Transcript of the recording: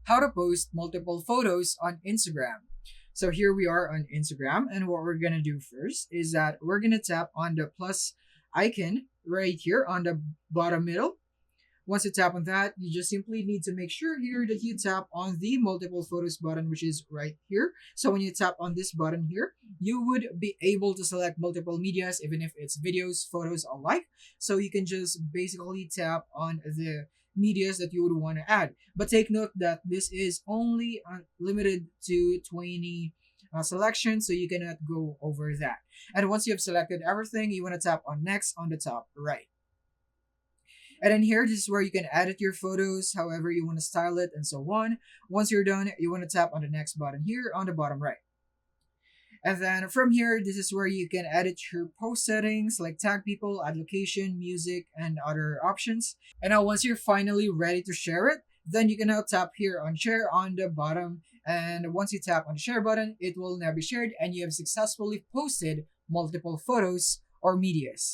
how to post multiple photos on Instagram. So here we are on Instagram, and what we're gonna do first is that we're gonna tap on the plus icon right here on the bottom middle. Once you tap on that, you just simply need to make sure here that you tap on the multiple photos button, which is right here. So when you tap on this button here, you would be able to select multiple medias, even if it's videos, photos alike. So you can just basically tap on the medias that you would want to add. But take note that this is only limited to 20 selections, so you cannot go over that. And once you have selected everything, you want to tap on next on the top right. And then here, this is where you can edit your photos however you want to style it and so on. Once you're done, you want to tap on the next button here on the bottom right. And then from here, this is where you can edit your post settings like tag people, add location, music, and other options. And now once you're finally ready to share it, then you can now tap here on share on the bottom. And once you tap on the share button, it will now be shared and you have successfully posted multiple photos or medias.